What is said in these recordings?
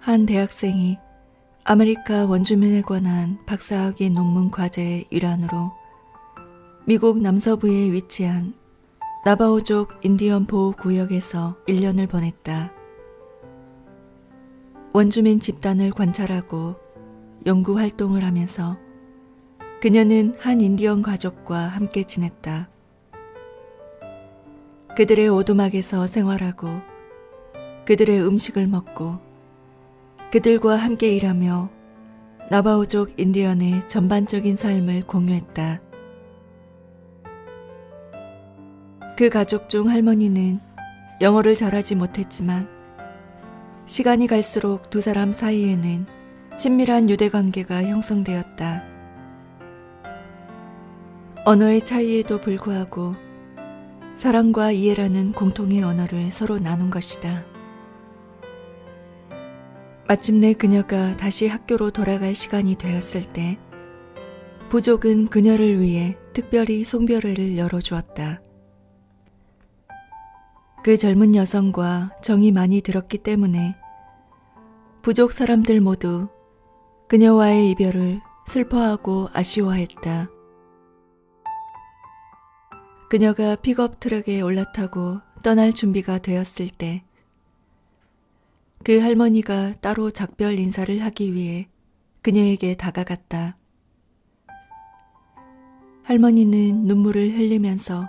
한 대학생이 아메리카 원주민에 관한 박사학위 논문 과제의 일환으로 미국 남서부에 위치한 나바오족 인디언 보호구역에서 1년을 보냈다. 원주민 집단을 관찰하고 연구 활동을 하면서 그녀는 한 인디언 가족과 함께 지냈다. 그들의 오두막에서 생활하고 그들의 음식을 먹고 그들과 함께 일하며 나바오족 인디언의 전반적인 삶을 공유했다. 그 가족 중 할머니는 영어를 잘하지 못했지만 시간이 갈수록 두 사람 사이에는 친밀한 유대관계가 형성되었다. 언어의 차이에도 불구하고 사랑과 이해라는 공통의 언어를 서로 나눈 것이다. 마침내 그녀가 다시 학교로 돌아갈 시간이 되었을 때 부족은 그녀를 위해 특별히 송별회를 열어주었다. 그 젊은 여성과 정이 많이 들었기 때문에 부족 사람들 모두 그녀와의 이별을 슬퍼하고 아쉬워했다. 그녀가 픽업 트럭에 올라타고 떠날 준비가 되었을 때 그 할머니가 따로 작별 인사를 하기 위해 그녀에게 다가갔다. 할머니는 눈물을 흘리면서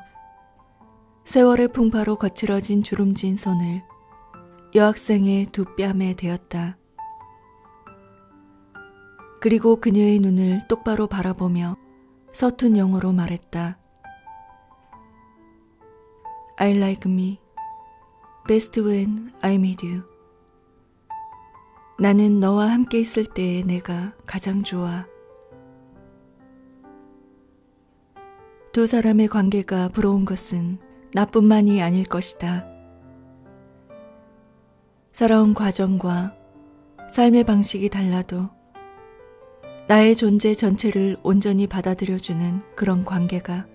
세월의 풍파로 거칠어진 주름진 손을 여학생의 두 뺨에 대었다. 그리고 그녀의 눈을 똑바로 바라보며 서툰 영어로 말했다. I like me best when I'm with you. 나는 너와 함께 있을 때의 내가 가장 좋아. 두 사람의 관계가 부러운 것은 나뿐만이 아닐 것이다. 살아온 과정과 삶의 방식이 달라도 나의 존재 전체를 온전히 받아들여주는 그런 관계가,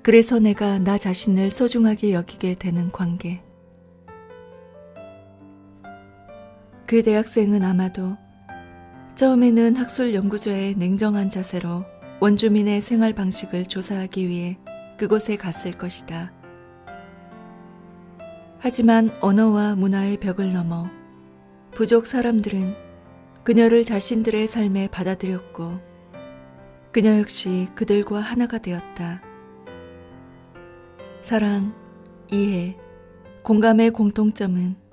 그래서 내가 나 자신을 소중하게 여기게 되는 관계. 그 대학생은 아마도 처음에는 학술 연구자의 냉정한 자세로 원주민의 생활 방식을 조사하기 위해 그곳에 갔을 것이다. 하지만 언어와 문화의 벽을 넘어 부족 사람들은 그녀를 자신들의 삶에 받아들였고 그녀 역시 그들과 하나가 되었다. 사랑, 이해, 공감의 공통점은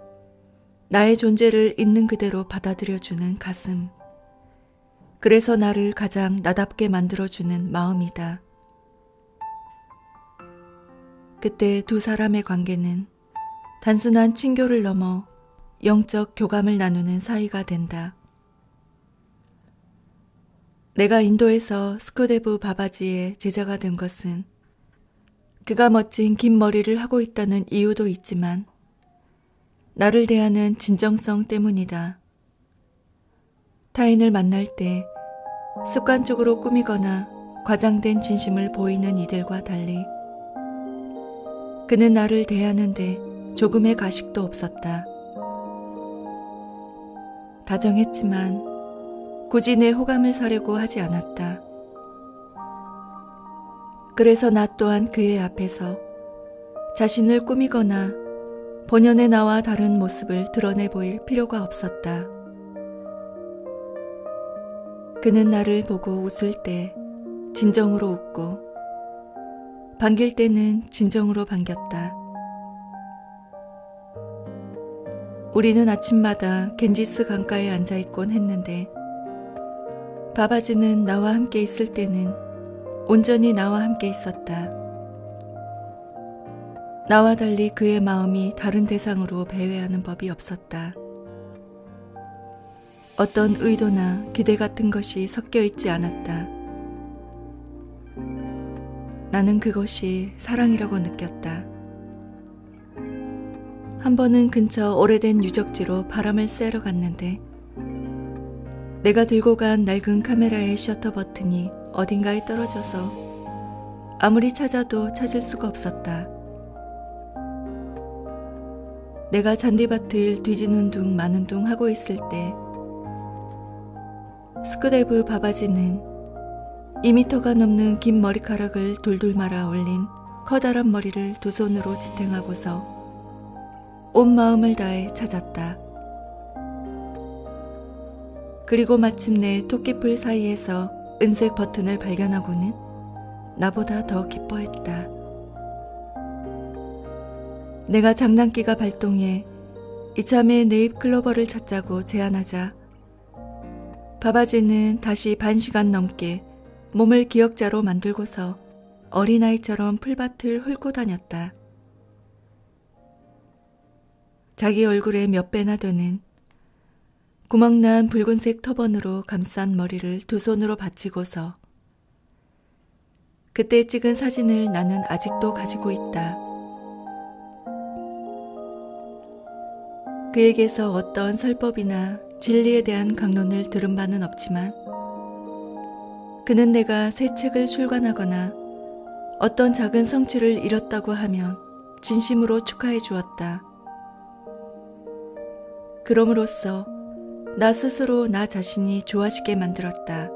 나의 존재를 있는 그대로 받아들여주는 가슴. 그래서 나를 가장 나답게 만들어주는 마음이다. 그때 두 사람의 관계는 단순한 친교를 넘어 영적 교감을 나누는 사이가 된다. 내가 인도에서 스쿠데브 바바지의 제자가 된 것은 그가 멋진 긴 머리를 하고 있다는 이유도 있지만 나를 대하는 진정성 때문이다. 타인을 만날 때 습관적으로 꾸미거나 과장된 진심을 보이는 이들과 달리 그는 나를 대하는데 조금의 가식도 없었다. 다정했지만 굳이 내 호감을 사려고 하지 않았다. 그래서 나 또한 그의 앞에서 자신을 꾸미거나 본연의 나와 다른 모습을 드러내 보일 필요가 없었다. 그는 나를 보고 웃을 때 진정으로 웃고 반길 때는 진정으로 반겼다. 우리는 아침마다 겐지스 강가에 앉아있곤 했는데 바바지는 나와 함께 있을 때는 온전히 나와 함께 있었다. 나와 달리 그의 마음이 다른 대상으로 배회하는 법이 없었다. 어떤 의도나 기대 같은 것이 섞여 있지 않았다. 나는 그것이 사랑이라고 느꼈다. 한 번은 근처 오래된 유적지로 바람을 쐬러 갔는데 내가 들고 간 낡은 카메라의 셔터 버튼이 어딘가에 떨어져서 아무리 찾아도 찾을 수가 없었다. 내가 잔디밭을 뒤지는 둥 마는 둥 하고 있을 때 스크데브 바바지는 2미터가 넘는 긴 머리카락을 돌돌 말아 올린 커다란 머리를 두 손으로 지탱하고서 온 마음을 다해 찾았다. 그리고 마침내 토끼풀 사이에서 은색 버튼을 발견하고는 나보다 더 기뻐했다. 내가 장난기가 발동해 이참에 네잎 클로버를 찾자고 제안하자 바바지는 다시 1시간 넘게 몸을 기역자로 만들고서 어린아이처럼 풀밭을 훑고 다녔다. 자기 얼굴의 몇 배나 되는 구멍난 붉은색 터번으로 감싼 머리를 두 손으로 받치고서 그때 찍은 사진을 나는 아직도 가지고 있다. 그에게서 어떤 설법이나 진리에 대한 강론을 들은 바는 없지만 그는 내가 새 책을 출간하거나 어떤 작은 성취를 이뤘다고 하면 진심으로 축하해 주었다. 그럼으로써 나 스스로 나 자신이 좋아지게 만들었다.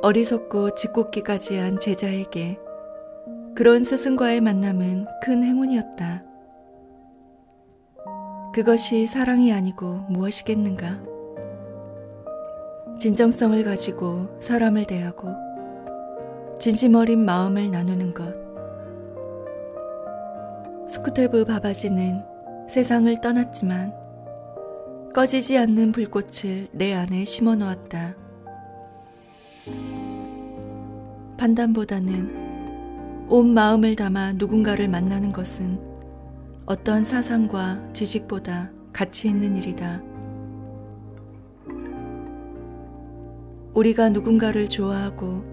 어리석고 짓궂기까지 한 제자에게 그런 스승과의 만남은 큰 행운이었다. 그것이 사랑이 아니고 무엇이겠는가? 진정성을 가지고 사람을 대하고 진심 어린 마음을 나누는 것. 스쿠테브 바바지는 세상을 떠났지만 꺼지지 않는 불꽃을 내 안에 심어 놓았다. 판단보다는 온 마음을 담아 누군가를 만나는 것은 어떤 사상과 지식보다 가치 있는 일이다. 우리가 누군가를 좋아하고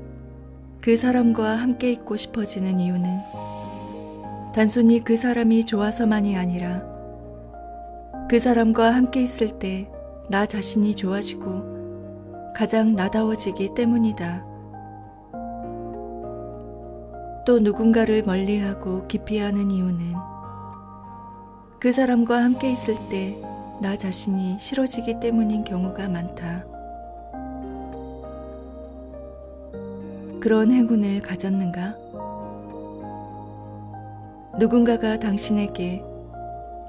그 사람과 함께 있고 싶어지는 이유는 단순히 그 사람이 좋아서만이 아니라 그 사람과 함께 있을 때 나 자신이 좋아지고 가장 나다워지기 때문이다. 또 누군가를 멀리하고 기피하는 이유는 그 사람과 함께 있을 때 나 자신이 싫어지기 때문인 경우가 많다. 그런 행운을 가졌는가? 누군가가 당신에게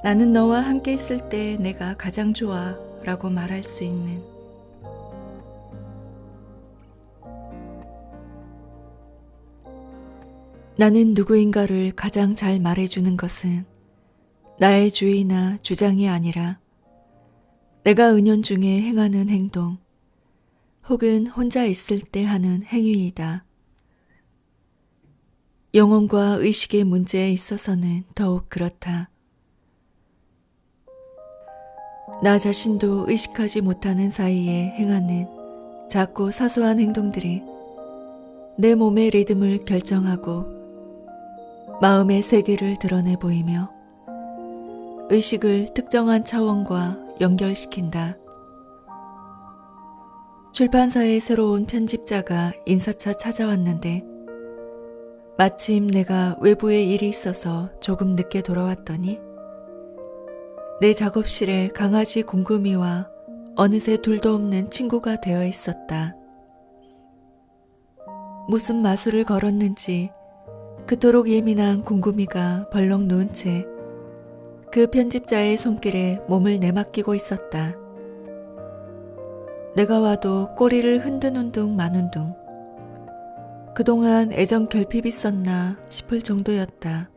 나는 너와 함께 있을 때 내가 가장 좋아 라고 말할 수 있는 나는 누구인가를 가장 잘 말해주는 것은 나의 주의나 주장이 아니라 내가 은연중에 행하는 행동 혹은 혼자 있을 때 하는 행위이다. 영혼과 의식의 문제에 있어서는 더욱 그렇다. 나 자신도 의식하지 못하는 사이에 행하는 작고 사소한 행동들이 내 몸의 리듬을 결정하고 마음의 세계를 드러내 보이며 의식을 특정한 차원과 연결시킨다. 출판사의 새로운 편집자가 인사차 찾아왔는데 마침 내가 외부에 일이 있어서 조금 늦게 돌아왔더니 내 작업실에 강아지 궁금이와 어느새 둘도 없는 친구가 되어 있었다. 무슨 마술을 걸었는지 그토록 예민한 궁금이가 벌렁 누운 채 그 편집자의 손길에 몸을 내맡기고 있었다. 내가 와도 꼬리를 흔드는 둥 마는 둥 그동안 애정 결핍이 있었나 싶을 정도였다.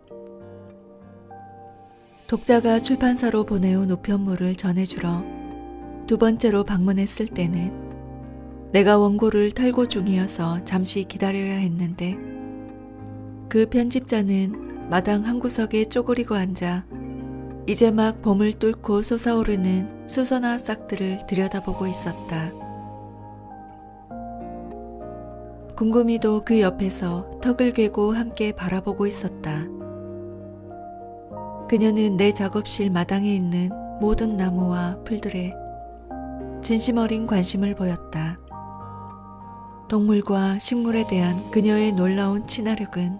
독자가 출판사로 보내온 우편물을 전해주러 두 번째로 방문했을 때는 내가 원고를 탈고 중이어서 잠시 기다려야 했는데 그 편집자는 마당 한 구석에 쪼그리고 앉아 이제 막 봄을 뚫고 솟아오르는 수선화 싹들을 들여다보고 있었다. 궁금이도 그 옆에서 턱을 괴고 함께 바라보고 있었다. 그녀는 내 작업실 마당에 있는 모든 나무와 풀들에 진심 어린 관심을 보였다. 동물과 식물에 대한 그녀의 놀라운 친화력은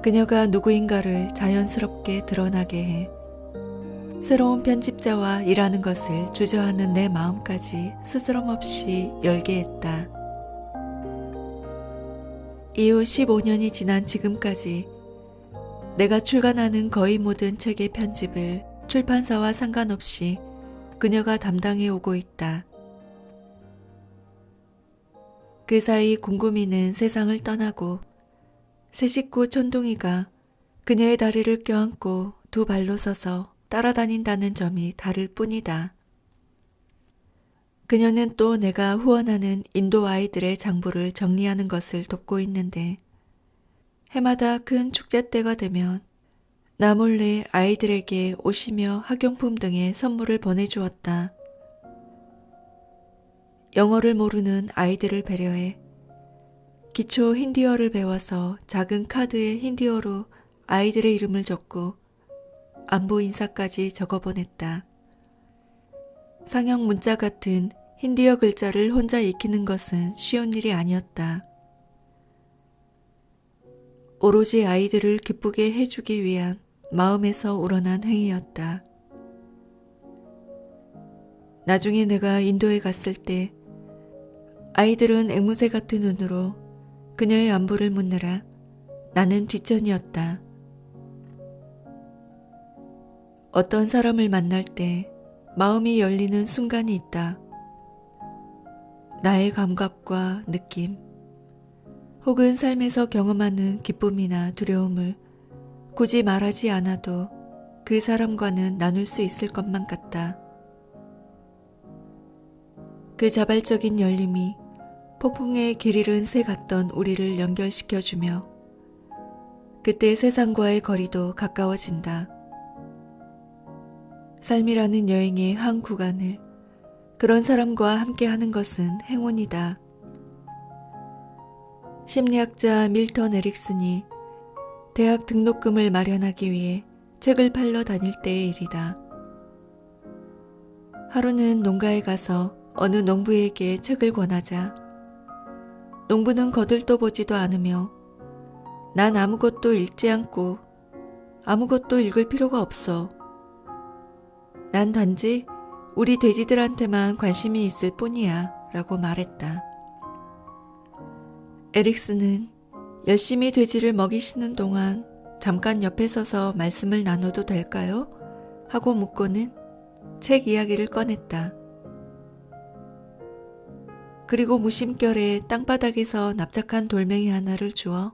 그녀가 누구인가를 자연스럽게 드러나게 해 새로운 편집자와 일하는 것을 주저하는 내 마음까지 스스럼 없이 열게 했다. 이후 15년이 지난 지금까지 내가 출간하는 거의 모든 책의 편집을 출판사와 상관없이 그녀가 담당해 오고 있다. 그 사이 궁금이는 세상을 떠나고 새 식구 천둥이가 그녀의 다리를 껴안고 두 발로 서서 따라다닌다는 점이 다를 뿐이다. 그녀는 또 내가 후원하는 인도 아이들의 장부를 정리하는 것을 돕고 있는데 해마다 큰 축제 때가 되면 나 몰래 아이들에게 옷이며 학용품 등의 선물을 보내주었다. 영어를 모르는 아이들을 배려해 기초 힌디어를 배워서 작은 카드에 힌디어로 아이들의 이름을 적고 안부 인사까지 적어보냈다. 상형 문자 같은 힌디어 글자를 혼자 익히는 것은 쉬운 일이 아니었다. 오로지 아이들을 기쁘게 해주기 위한 마음에서 우러난 행위였다. 나중에 내가 인도에 갔을 때 아이들은 앵무새 같은 눈으로 그녀의 안부를 묻느라 나는 뒷전이었다. 어떤 사람을 만날 때 마음이 열리는 순간이 있다. 나의 감각과 느낌, 혹은 삶에서 경험하는 기쁨이나 두려움을 굳이 말하지 않아도 그 사람과는 나눌 수 있을 것만 같다. 그 자발적인 열림이 폭풍에 길 잃은 새 같던 우리를 연결시켜주며 그때 세상과의 거리도 가까워진다. 삶이라는 여행의 한 구간을 그런 사람과 함께하는 것은 행운이다. 심리학자 밀턴 에릭슨이 대학 등록금을 마련하기 위해 책을 팔러 다닐 때의 일이다. 하루는 농가에 가서 어느 농부에게 책을 권하자 농부는 거들떠보지도 않으며 난 아무것도 읽지 않고 아무것도 읽을 필요가 없어. 난 단지 우리 돼지들한테만 관심이 있을 뿐이야 라고 말했다. 에릭슨은 열심히 돼지를 먹이시는 동안 잠깐 옆에 서서 말씀을 나눠도 될까요? 하고 묻고는 책 이야기를 꺼냈다. 그리고 무심결에 땅바닥에서 납작한 돌멩이 하나를 주어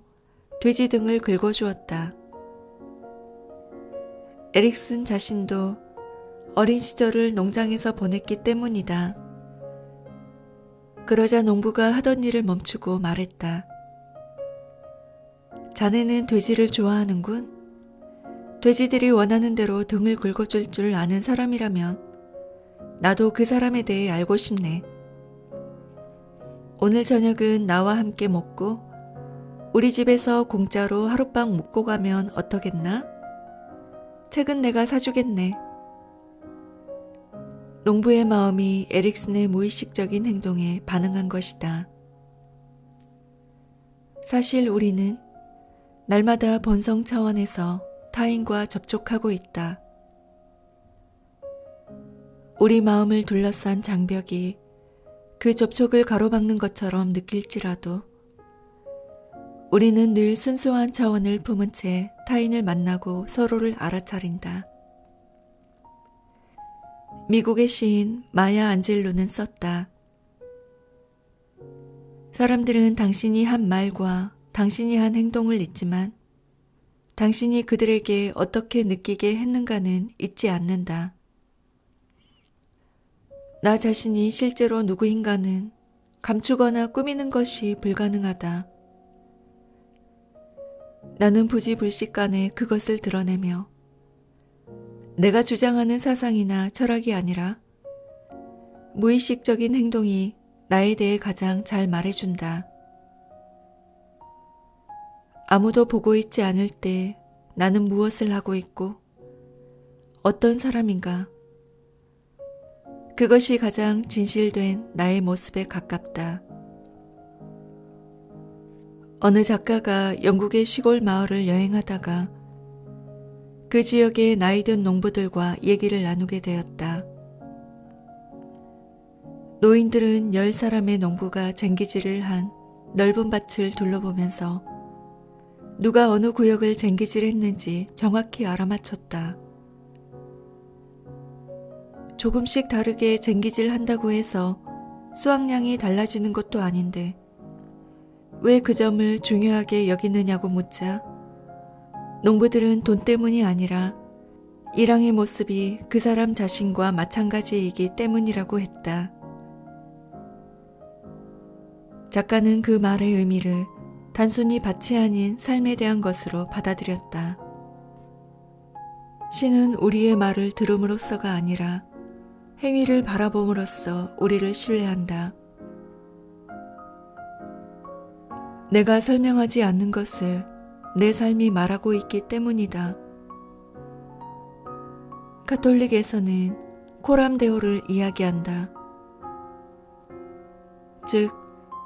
돼지 등을 긁어주었다. 에릭슨 자신도 어린 시절을 농장에서 보냈기 때문이다. 그러자 농부가 하던 일을 멈추고 말했다. 자네는 돼지를 좋아하는군. 돼지들이 원하는 대로 등을 긁어줄 줄 아는 사람이라면 나도 그 사람에 대해 알고 싶네. 오늘 저녁은 나와 함께 먹고 우리 집에서 공짜로 하룻밤 묵고 가면 어떠겠나? 책은 내가 사주겠네. 농부의 마음이 에릭슨의 무의식적인 행동에 반응한 것이다. 사실 우리는 날마다 본성 차원에서 타인과 접촉하고 있다. 우리 마음을 둘러싼 장벽이 그 접촉을 가로막는 것처럼 느낄지라도 우리는 늘 순수한 차원을 품은 채 타인을 만나고 서로를 알아차린다. 미국의 시인 마야 안젤로는 썼다. 사람들은 당신이 한 말과 당신이 한 행동을 잊지만 당신이 그들에게 어떻게 느끼게 했는가는 잊지 않는다. 나 자신이 실제로 누구인가는 감추거나 꾸미는 것이 불가능하다. 나는 부지불식간에 그것을 드러내며 내가 주장하는 사상이나 철학이 아니라 무의식적인 행동이 나에 대해 가장 잘 말해준다. 아무도 보고 있지 않을 때 나는 무엇을 하고 있고 어떤 사람인가? 그것이 가장 진실된 나의 모습에 가깝다. 어느 작가가 영국의 시골 마을을 여행하다가 그 지역의 나이든 농부들과 얘기를 나누게 되었다. 노인들은 10사람의 농부가 쟁기질을 한 넓은 밭을 둘러보면서 누가 어느 구역을 쟁기질했는지 정확히 알아맞혔다. 조금씩 다르게 쟁기질한다고 해서 수확량이 달라지는 것도 아닌데 왜 그 점을 중요하게 여기느냐고 묻자 농부들은 돈 때문이 아니라 일왕의 모습이 그 사람 자신과 마찬가지이기 때문이라고 했다. 작가는 그 말의 의미를 단순히 밭이 아닌 삶에 대한 것으로 받아들였다. 시는 우리의 말을 들음으로써가 아니라 행위를 바라봄으로써 우리를 신뢰한다. 내가 설명하지 않는 것을 내 삶이 말하고 있기 때문이다. 가톨릭에서는 코람데오를 이야기한다. 즉,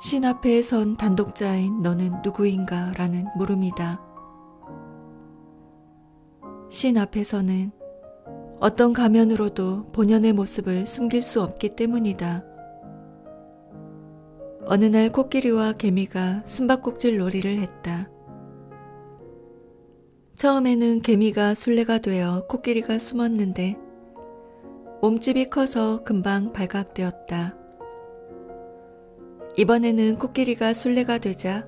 신 앞에 선 단독자인 너는 누구인가? 라는 물음이다. 신 앞에서는 어떤 가면으로도 본연의 모습을 숨길 수 없기 때문이다. 어느 날 코끼리와 개미가 숨바꼭질 놀이를 했다. 처음에는 개미가 술래가 되어 코끼리가 숨었는데 몸집이 커서 금방 발각되었다. 이번에는 코끼리가 술래가 되자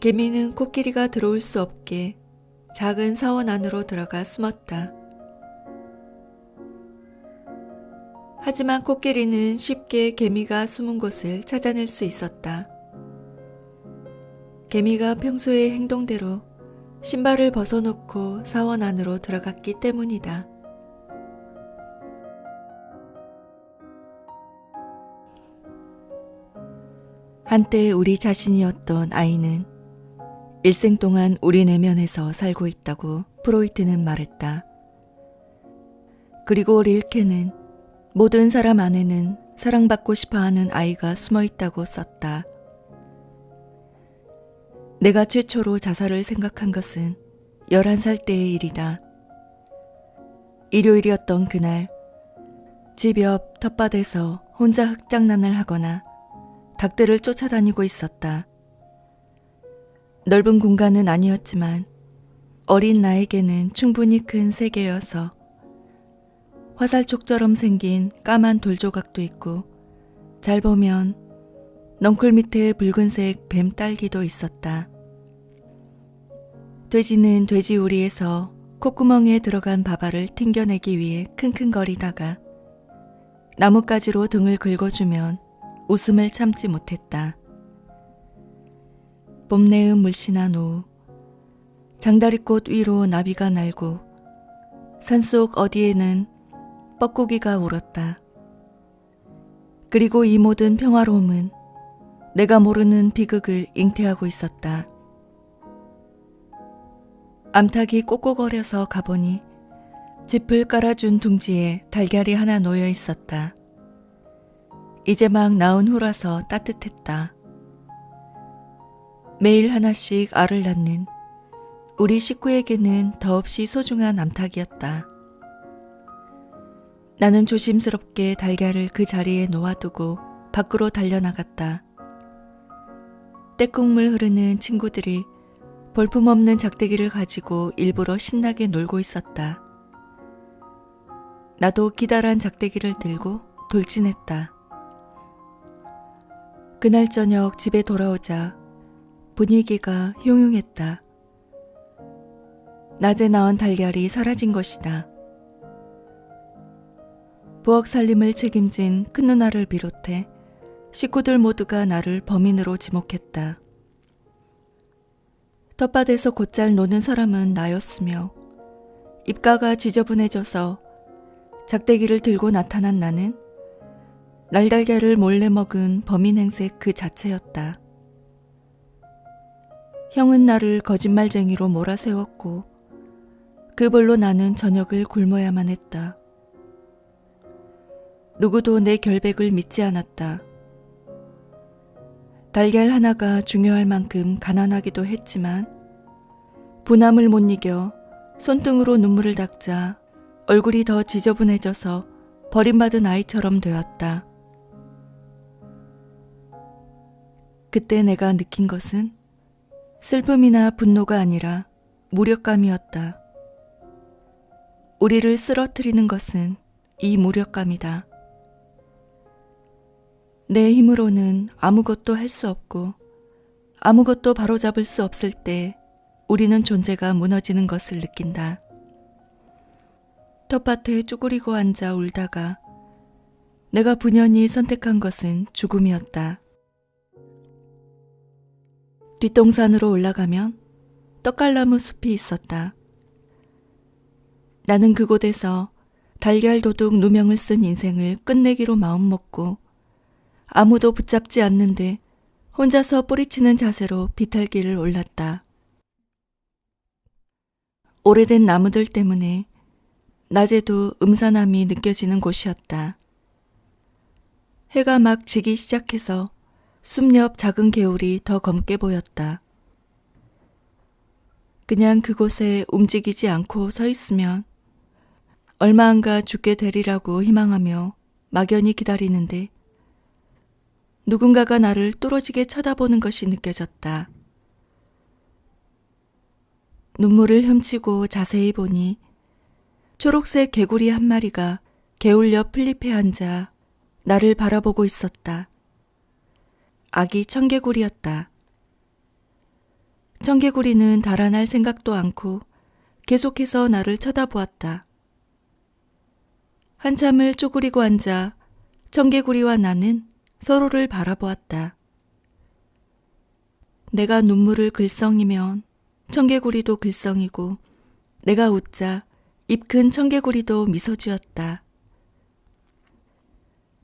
개미는 코끼리가 들어올 수 없게 작은 사원 안으로 들어가 숨었다. 하지만 코끼리는 쉽게 개미가 숨은 곳을 찾아낼 수 있었다. 개미가 평소의 행동대로 신발을 벗어놓고 사원 안으로 들어갔기 때문이다. 한때 우리 자신이었던 아이는 일생 동안 우리 내면에서 살고 있다고 프로이트는 말했다. 그리고 릴케는 모든 사람 안에는 사랑받고 싶어하는 아이가 숨어 있다고 썼다. 내가 최초로 자살을 생각한 것은 11살 때의 일이다. 일요일이었던 그날, 집 옆 텃밭에서 혼자 흙장난을 하거나 닭들을 쫓아다니고 있었다. 넓은 공간은 아니었지만 어린 나에게는 충분히 큰 세계여서 화살촉처럼 생긴 까만 돌조각도 있고 잘 보면 넝쿨 밑에 붉은색 뱀 딸기도 있었다. 돼지는 돼지우리에서 콧구멍에 들어간 밥알을 튕겨내기 위해 킁킁거리다가 나뭇가지로 등을 긁어주면 웃음을 참지 못했다. 봄내음 물씬한 오후, 장다리꽃 위로 나비가 날고 산속 어디에는 뻐꾸기가 울었다. 그리고 이 모든 평화로움은 내가 모르는 비극을 잉태하고 있었다. 암탉이 꼬꼬거려서 가보니 짚을 깔아준 둥지에 달걀이 하나 놓여 있었다. 이제 막 낳은 후라서 따뜻했다. 매일 하나씩 알을 낳는 우리 식구에게는 더없이 소중한 암탉이었다. 나는 조심스럽게 달걀을 그 자리에 놓아두고 밖으로 달려나갔다. 떼국물 흐르는 친구들이 볼품없는 작대기를 가지고 일부러 신나게 놀고 있었다. 나도 기다란 작대기를 들고 돌진했다. 그날 저녁 집에 돌아오자 분위기가 흉흉했다. 낮에 낳은 달걀이 사라진 것이다. 부엌 살림을 책임진 큰 누나를 비롯해 식구들 모두가 나를 범인으로 지목했다. 텃밭에서 곧잘 노는 사람은 나였으며 입가가 지저분해져서 작대기를 들고 나타난 나는 날달걀을 몰래 먹은 범인 행색 그 자체였다. 형은 나를 거짓말쟁이로 몰아세웠고 그걸로 나는 저녁을 굶어야만 했다. 누구도 내 결백을 믿지 않았다. 달걀 하나가 중요할 만큼 가난하기도 했지만 분함을 못 이겨 손등으로 눈물을 닦자 얼굴이 더 지저분해져서 버림받은 아이처럼 되었다. 그때 내가 느낀 것은 슬픔이나 분노가 아니라 무력감이었다. 우리를 쓰러뜨리는 것은 이 무력감이다. 내 힘으로는 아무것도 할 수 없고 아무것도 바로잡을 수 없을 때 우리는 존재가 무너지는 것을 느낀다. 텃밭에 쭈그리고 앉아 울다가 내가 분연히 선택한 것은 죽음이었다. 뒷동산으로 올라가면 떡갈나무 숲이 있었다. 나는 그곳에서 달걀 도둑 누명을 쓴 인생을 끝내기로 마음먹고 아무도 붙잡지 않는데 혼자서 뿌리치는 자세로 비탈길을 올랐다. 오래된 나무들 때문에 낮에도 음산함이 느껴지는 곳이었다. 해가 막 지기 시작해서 숲 옆 작은 개울이 더 검게 보였다. 그냥 그곳에 움직이지 않고 서 있으면 얼마 안가 죽게 되리라고 희망하며 막연히 기다리는데 누군가가 나를 뚫어지게 쳐다보는 것이 느껴졌다. 눈물을 훔치고 자세히 보니 초록색 개구리 한 마리가 개울 옆 풀잎에 앉아 나를 바라보고 있었다. 아기 청개구리였다. 청개구리는 달아날 생각도 않고 계속해서 나를 쳐다보았다. 한참을 쪼그리고 앉아 청개구리와 나는 서로를 바라보았다. 내가 눈물을 글썽이면 청개구리도 글썽이고 내가 웃자 입 큰 청개구리도 미소 지었다.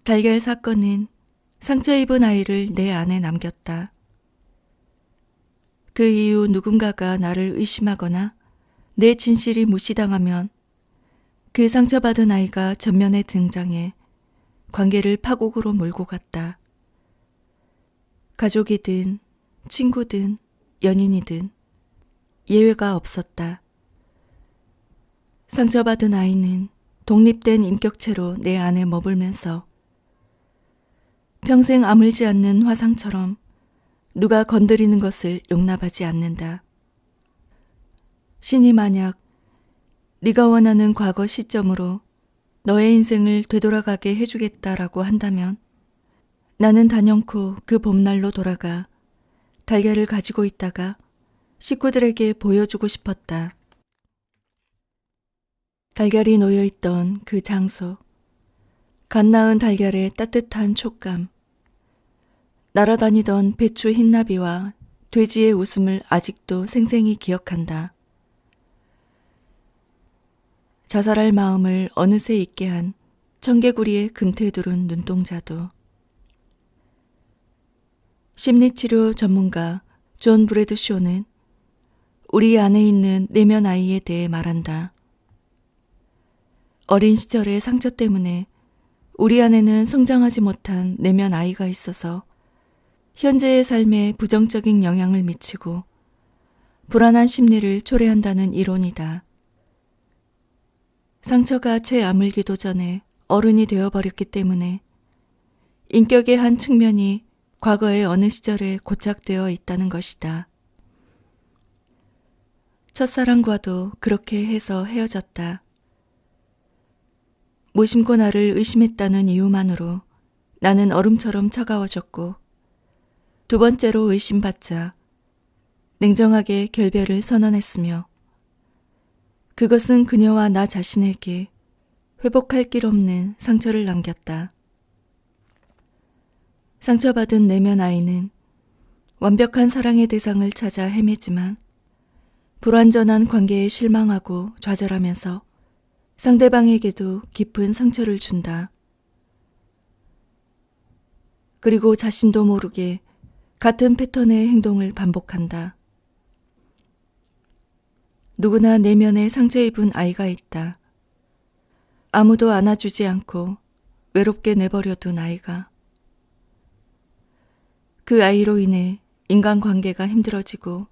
달걀 사건은 상처 입은 아이를 내 안에 남겼다. 그 이후 누군가가 나를 의심하거나 내 진실이 무시당하면 그 상처받은 아이가 전면에 등장해 관계를 파국으로 몰고 갔다. 가족이든 친구든 연인이든 예외가 없었다. 상처받은 아이는 독립된 인격체로 내 안에 머물면서 평생 아물지 않는 화상처럼 누가 건드리는 것을 용납하지 않는다. 신이 만약 네가 원하는 과거 시점으로 너의 인생을 되돌아가게 해주겠다라고 한다면 나는 단연코 그 봄날로 돌아가 달걀을 가지고 있다가 식구들에게 보여주고 싶었다. 달걀이 놓여있던 그 장소, 갓 낳은 달걀의 따뜻한 촉감, 날아다니던 배추 흰나비와 돼지의 웃음을 아직도 생생히 기억한다. 자살할 마음을 어느새 잊게 한 청개구리의 금태두른 눈동자도. 심리치료 전문가 존 브래드쇼는 우리 안에 있는 내면 아이에 대해 말한다. 어린 시절의 상처 때문에 우리 안에는 성장하지 못한 내면 아이가 있어서 현재의 삶에 부정적인 영향을 미치고 불안한 심리를 초래한다는 이론이다. 상처가 채 아물기도 전에 어른이 되어버렸기 때문에 인격의 한 측면이 과거의 어느 시절에 고착되어 있다는 것이다. 첫사랑과도 그렇게 해서 헤어졌다. 무심코 나를 의심했다는 이유만으로 나는 얼음처럼 차가워졌고 두 번째로 의심받자 냉정하게 결별을 선언했으며 그것은 그녀와 나 자신에게 회복할 길 없는 상처를 남겼다. 상처받은 내면 아이는 완벽한 사랑의 대상을 찾아 헤매지만 불완전한 관계에 실망하고 좌절하면서 상대방에게도 깊은 상처를 준다. 그리고 자신도 모르게 같은 패턴의 행동을 반복한다. 누구나 내면에 상처 입은 아이가 있다. 아무도 안아주지 않고 외롭게 내버려둔 아이가. 그 아이로 인해 인간관계가 힘들어지고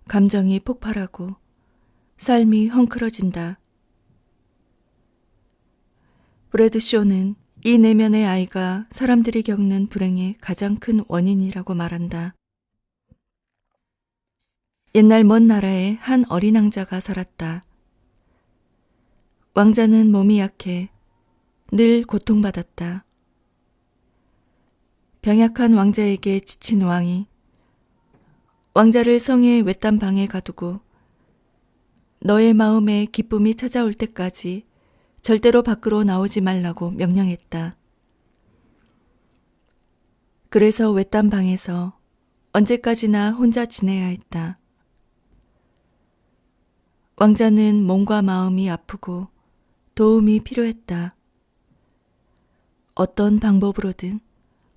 감정이 폭발하고 삶이 헝클어진다. 브래드쇼는 이 내면의 아이가 사람들이 겪는 불행의 가장 큰 원인이라고 말한다. 옛날 먼 나라에 한 어린 왕자가 살았다. 왕자는 몸이 약해 늘 고통받았다. 병약한 왕자에게 지친 왕이 왕자를 성의 외딴 방에 가두고 너의 마음에 기쁨이 찾아올 때까지 절대로 밖으로 나오지 말라고 명령했다. 그래서 외딴 방에서 언제까지나 혼자 지내야 했다. 왕자는 몸과 마음이 아프고 도움이 필요했다. 어떤 방법으로든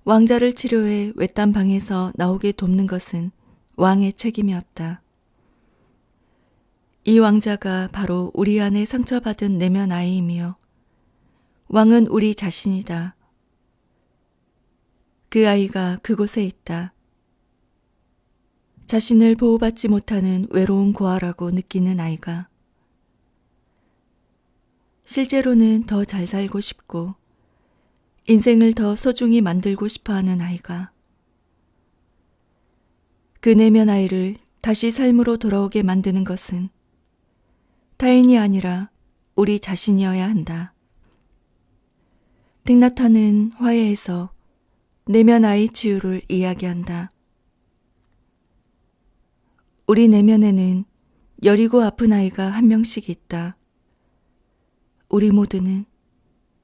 왕자를 치료해 외딴 방에서 나오게 돕는 것은 왕의 책임이었다. 이 왕자가 바로 우리 안에 상처받은 내면 아이이며 왕은 우리 자신이다. 그 아이가 그곳에 있다. 자신을 보호받지 못하는 외로운 고아라고 느끼는 아이가 실제로는 더 잘 살고 싶고 인생을 더 소중히 만들고 싶어하는 아이가 그 내면 아이를 다시 삶으로 돌아오게 만드는 것은 타인이 아니라 우리 자신이어야 한다. 틱나타는 화해에서 내면 아이 치유를 이야기한다. 우리 내면에는 여리고 아픈 아이가 한 명씩 있다. 우리 모두는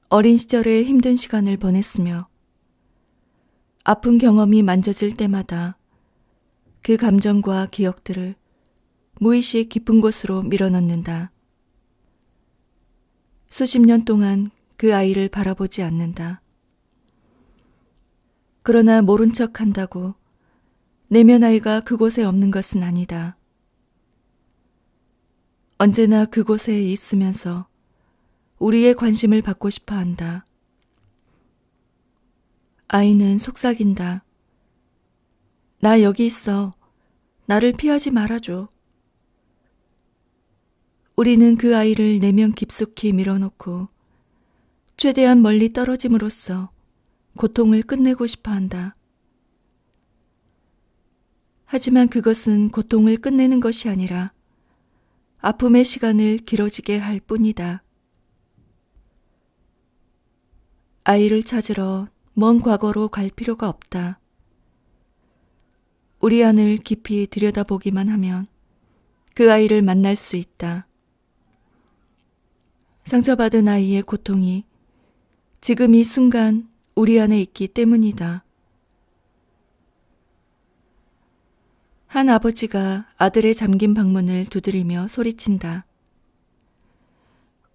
어린 시절에 힘든 시간을 보냈으며 아픈 경험이 만져질 때마다 그 감정과 기억들을 무의식 깊은 곳으로 밀어넣는다. 수십 년 동안 그 아이를 바라보지 않는다. 그러나 모른 척 한다고 내면 아이가 그곳에 없는 것은 아니다. 언제나 그곳에 있으면서 우리의 관심을 받고 싶어 한다. 아이는 속삭인다. 나 여기 있어. 나를 피하지 말아줘. 우리는 그 아이를 내면 깊숙이 밀어넣고 최대한 멀리 떨어짐으로써 고통을 끝내고 싶어 한다. 하지만 그것은 고통을 끝내는 것이 아니라 아픔의 시간을 길어지게 할 뿐이다. 아이를 찾으러 먼 과거로 갈 필요가 없다. 우리 안을 깊이 들여다보기만 하면 그 아이를 만날 수 있다. 상처받은 아이의 고통이 지금 이 순간 우리 안에 있기 때문이다. 한 아버지가 아들의 잠긴 방문을 두드리며 소리친다.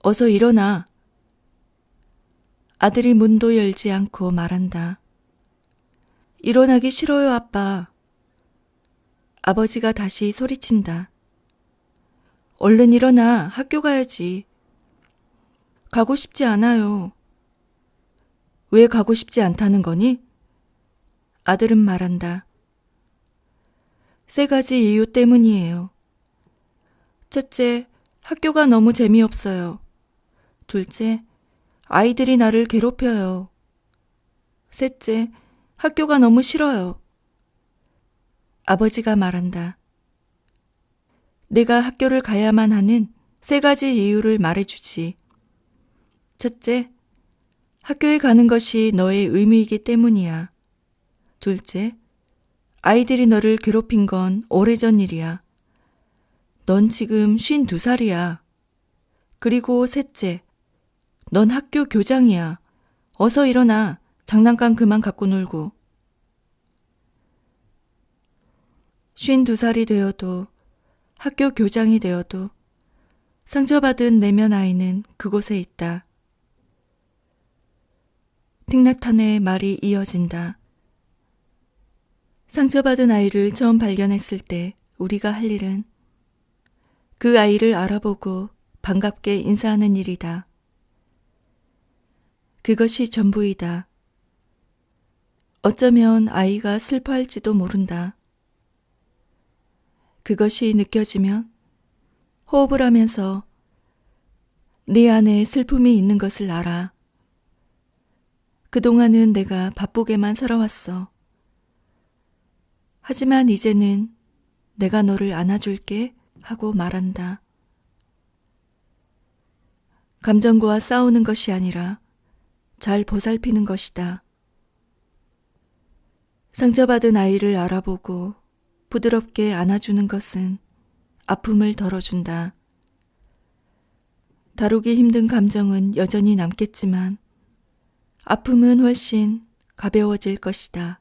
어서 일어나. 아들이 문도 열지 않고 말한다. 일어나기 싫어요, 아빠. 아버지가 다시 소리친다. 얼른 일어나. 학교 가야지. 가고 싶지 않아요. 왜 가고 싶지 않다는 거니? 아들은 말한다. 3가지 이유 때문이에요. 첫째, 학교가 너무 재미없어요. 둘째, 아이들이 나를 괴롭혀요. 셋째, 학교가 너무 싫어요. 아버지가 말한다. 내가 학교를 가야만 하는 3가지 이유를 말해주지. 첫째, 학교에 가는 것이 너의 의무이기 때문이야. 둘째, 아이들이 너를 괴롭힌 건 오래전 일이야. 넌 지금 52살이야. 그리고 셋째, 넌 학교 교장이야. 어서 일어나. 장난감 그만 갖고 놀고. 52살이 되어도 학교 교장이 되어도 상처받은 내면 아이는 그곳에 있다. 틱나탄의 말이 이어진다. 상처받은 아이를 처음 발견했을 때 우리가 할 일은 그 아이를 알아보고 반갑게 인사하는 일이다. 그것이 전부이다. 어쩌면 아이가 슬퍼할지도 모른다. 그것이 느껴지면 호흡을 하면서 네 안에 슬픔이 있는 것을 알아. 그동안은 내가 바쁘게만 살아왔어. 하지만 이제는 내가 너를 안아줄게 하고 말한다. 감정과 싸우는 것이 아니라 잘 보살피는 것이다. 상처받은 아이를 알아보고 부드럽게 안아주는 것은 아픔을 덜어준다. 다루기 힘든 감정은 여전히 남겠지만 아픔은 훨씬 가벼워질 것이다.